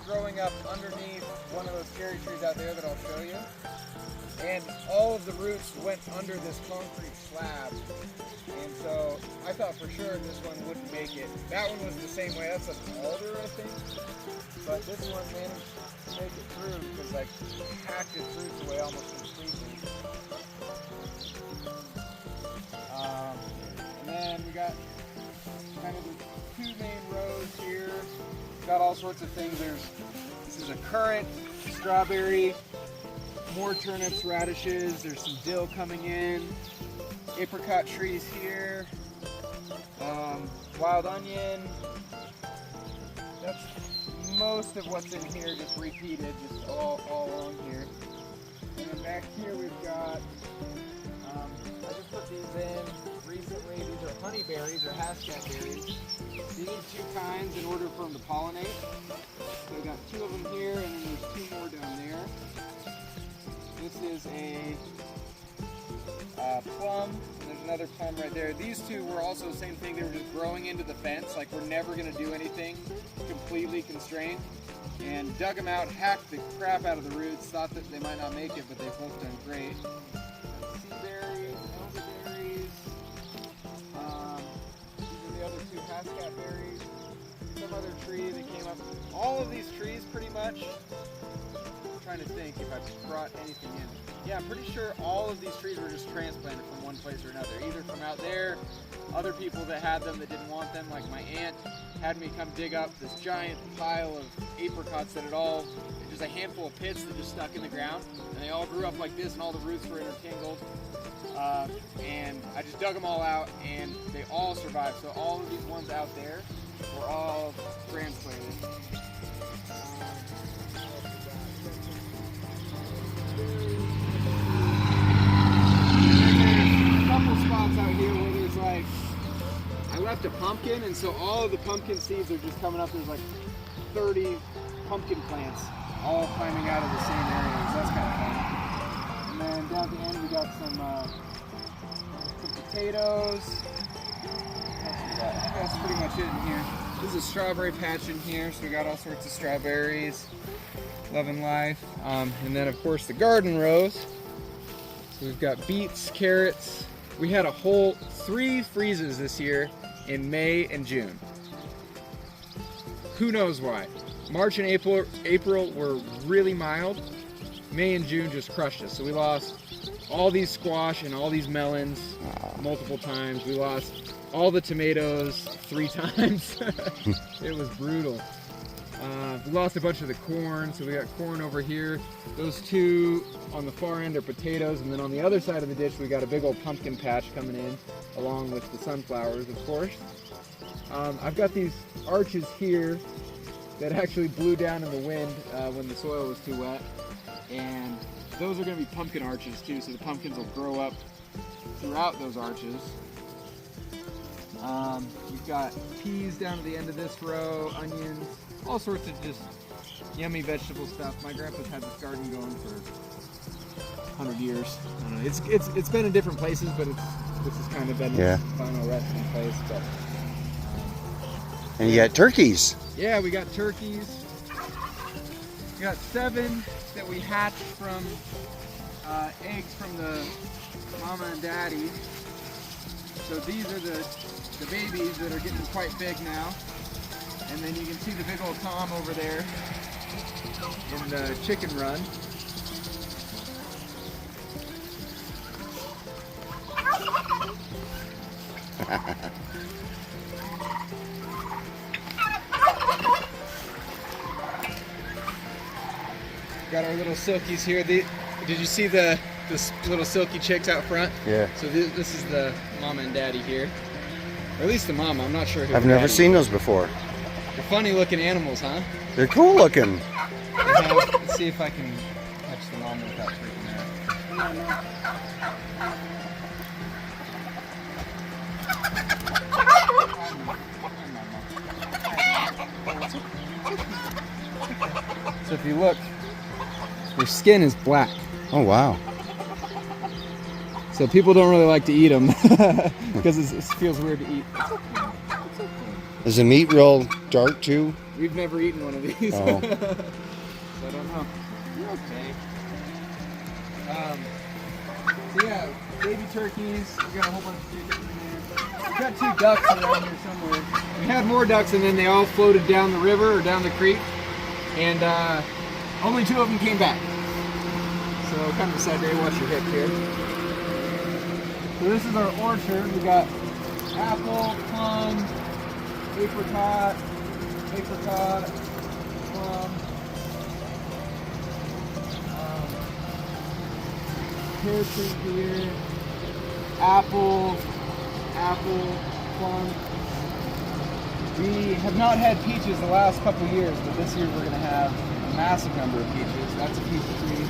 growing up underneath one of those cherry trees out there that I'll show you. And all of the roots went under this concrete slab. And so I thought for sure this one wouldn't make it. That one was the same way. That's an alder, I think. But this one managed to make it through because like hacked its roots away almost completely. And then we got kind of the two main rows here. Got all sorts of things. This is a currant, strawberry, more turnips, radishes. There's some dill coming in. Apricot trees here. Wild onion. That's most of what's in here, just repeated, just all along here. And then back here we've got, I just put these in recently. These are honeyberries or hascat berries. You need two kinds in order for them to pollinate. So I got two of them here, and then there's two more down there. This is a plum, and there's another plum right there. These two were also the same thing. They were just growing into the fence, like we're never going to do anything completely constrained. And dug them out, hacked the crap out of the roots, thought that they might not make it, but they've both done great. Sea berries, elderberries. These are the other two hascat berries. Some other tree that came up. All of these trees pretty much. I'm trying to think if I brought anything in. Yeah, I'm pretty sure all of these trees were just transplanted from one place or another. Either from out there, other people that had them that didn't want them, like my aunt had me come dig up this giant pile of apricots that just a handful of pits that just stuck in the ground. And they all grew up like this and all the roots were intertangled. And I just dug them all out and they all survived. So all of these ones out there were all transplanted. Spots out here where there's like, I left a pumpkin, and so all of the pumpkin seeds are just coming up. There's like 30 pumpkin plants all climbing out of the same area, so that's kind of fun. And then down at the end we got some potatoes. That's pretty much it in here. This is a strawberry patch in here, so we got all sorts of strawberries. Loving life. And then of course the garden rows. So we've got beets, carrots. We had a whole 3 freezes this year in May and June. Who knows why? March and April were really mild. May and June just crushed us. So we lost all these squash and all these melons multiple times. We lost all the tomatoes 3 times. It was brutal. We lost a bunch of the corn, so we got corn over here. Those two on the far end are potatoes, and then on the other side of the ditch we got a big old pumpkin patch coming in, along with the sunflowers, of course. I've got these arches here that actually blew down in the wind when the soil was too wet, and those are going to be pumpkin arches too, so the pumpkins will grow up throughout those arches. We've got peas down at the end of this row, onions, all sorts of just yummy vegetable stuff. My grandpa's had this garden going for 100 years. I don't know. It's been in different places, but this has kind of been its final resting place. But and you got turkeys. Yeah, we got turkeys. We got 7 that we hatched from eggs from the mama and daddy. So these are the babies that are getting quite big now. And then you can see the big old Tom over there in the chicken run. Got our little silkies here. Did you see the little silky chicks out front? Yeah. So this is the mama and daddy here. Or at least the mama. I'm not sure who. I've never seen those before. They're funny looking animals, huh? They're cool looking. Let's see if I can touch the mama without freaking out. So if you look, their skin is black. Oh wow. So people don't really like to eat them because it feels weird to eat. Is the meat real dark too? We've never eaten one of these. Oh. So I don't know. You're okay. So yeah, baby turkeys. We got a whole bunch of chickens in there. We got 2 ducks around here somewhere. We had more ducks and then they all floated down the river or down the creek. And only 2 of them came back. So kind of a sad day. Watch your hip here. So this is our orchard. We got apple, plum, apricot, plum, pear tree here, apple, plum. We have not had peaches the last couple years, but this year we're going to have a massive number of peaches. That's a peach tree.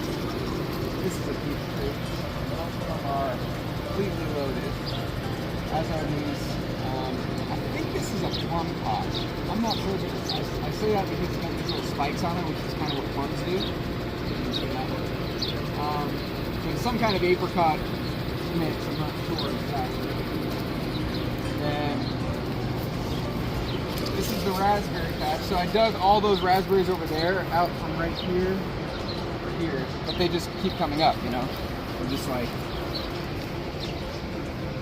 This is a peach tree. Most of them are completely loaded, as are these. I think this is a plum pot. I'm not sure, but I say that because it's got these little spikes on it, which is kind of what plums do. So some kind of apricot mix, I'm not sure exactly. And this is the raspberry patch. So I dug all those raspberries over there out from right here or here, but they just keep coming up, you know? I'm just like,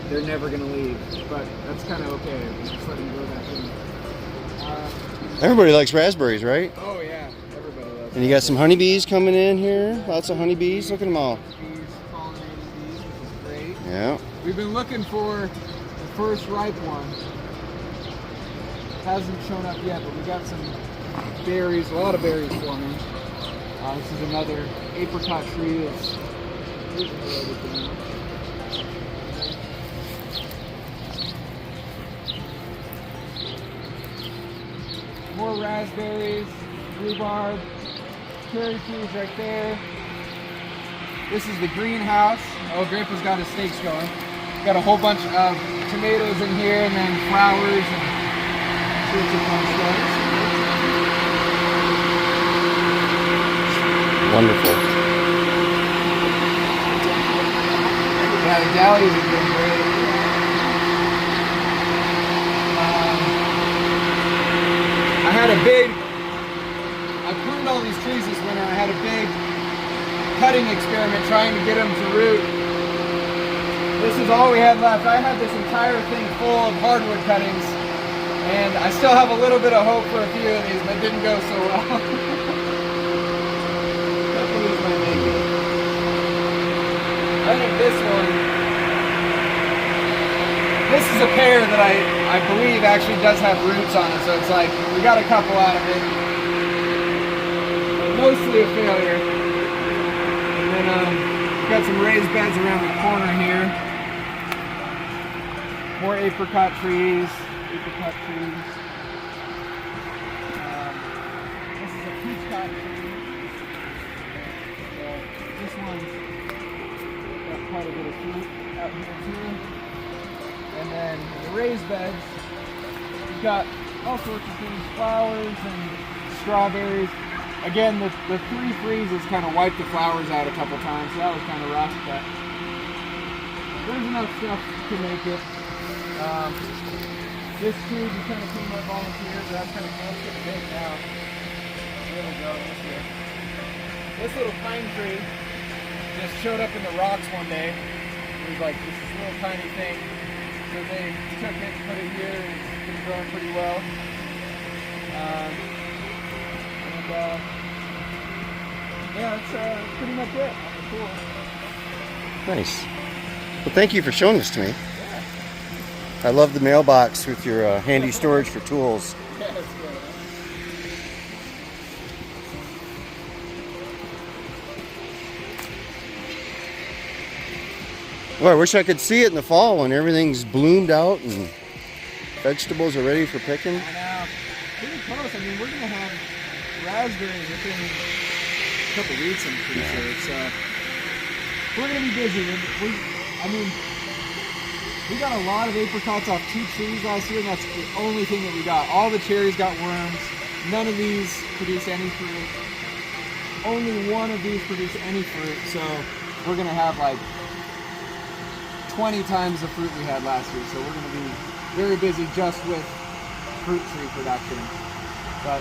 they're never gonna leave, but that's kind of okay. We just let them grow back in. Everybody likes raspberries, right? Oh yeah, everybody loves. And you got some honeybees coming in here. Lots of honeybees. Look at them all. Bees, pollinating bees, which is great. Yeah. We've been looking for the first ripe one. Hasn't shown up yet, but we got some berries, a lot of berries forming. This is another apricot tree that's loaded down. More raspberries, rhubarb, cherry trees right there. This is the greenhouse. Oh, Grandpa's got his stakes going. Got a whole bunch of tomatoes in here and then flowers and sorts of fun stuff. Wonderful. Yeah, the dahlias are doing great. I pruned all these trees this winter. I had a big cutting experiment trying to get them to root. This is all we had left. I had this entire thing full of hardwood cuttings, and I still have a little bit of hope for a few of these, but it didn't go so well. These might make it. I think this one, this is a pear that I believe actually does have roots on it, so it's like we got a couple out of it. But mostly a failure. And then we've got some raised beds around the corner here. More apricot trees. This is a peachcot tree. So this one's got quite a bit of fruit out here too. And then the raised beds, we've got all sorts of things, flowers and strawberries. Again, the 3 freezes kind of wiped the flowers out a couple times, so that was kind of rough, but there's enough stuff to make it. This tree just kind of came up volunteers, so that's kind of close to the big now. There we go, this here. This little pine tree just showed up in the rocks one day. It was like this little tiny thing. So they took it, put it here, and it's been growing pretty well. Yeah, that's pretty much it on the tour. Nice. Well, thank you for showing this to me. Yeah. I love the mailbox with your handy storage for tools. Yeah, that's good. Well, I wish I could see it in the fall when everything's bloomed out and vegetables are ready for picking. I know. Pretty close. I mean, we're going to have raspberries within a couple weeks, I'm pretty sure. So we're going to be busy. We got a lot of apricots off 2 trees last year, and that's the only thing that we got. All the cherries got worms. None of these produced any fruit. Only one of these produced any fruit. So we're going to have like 20 times the fruit we had last year, so we're going to be very busy just with fruit tree production. But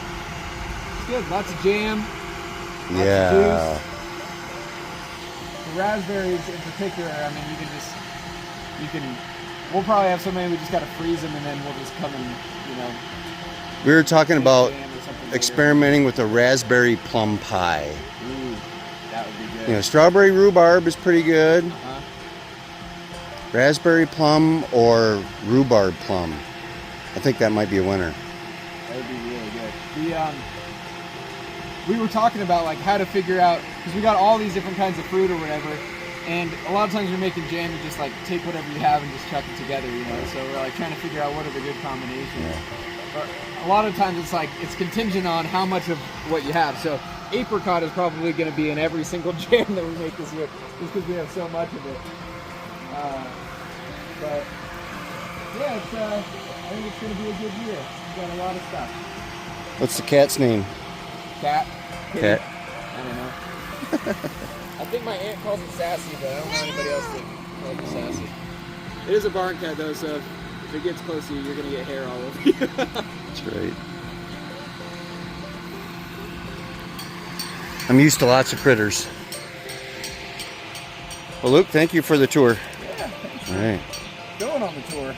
it's good. Lots of jam. Lots Yeah. of juice. The raspberries in particular, I mean, we'll probably have so many we just got to freeze them and then we'll just come and, you know. We were talking about jam or something experimenting with a raspberry plum pie. Ooh, that would be good. You know, strawberry rhubarb is pretty good. Uh-huh. Raspberry plum or rhubarb plum. I think that might be a winner. That would be really good. We were talking about like how to figure out, because we got all these different kinds of fruit or whatever, and a lot of times you're making jam, you just like take whatever you have and just chuck it together, you know. So we're like trying to figure out what are the good combinations. Yeah. But a lot of times it's like it's contingent on how much of what you have. So apricot is probably going to be in every single jam that we make this year, just because we have so much of it. But yeah, I think it's going to be a good year. We've got a lot of stuff. What's the cat's name? Cat? Kitty? Cat. I don't know. I think my aunt calls it Sassy, but I don't know anybody else that calls it Sassy. It is a barn cat though, so if it gets close to you, you're going to get hair all over you. That's right. I'm used to lots of critters. Well, Luke, thank you for the tour. Yeah, thanks. All right. Going on the tour.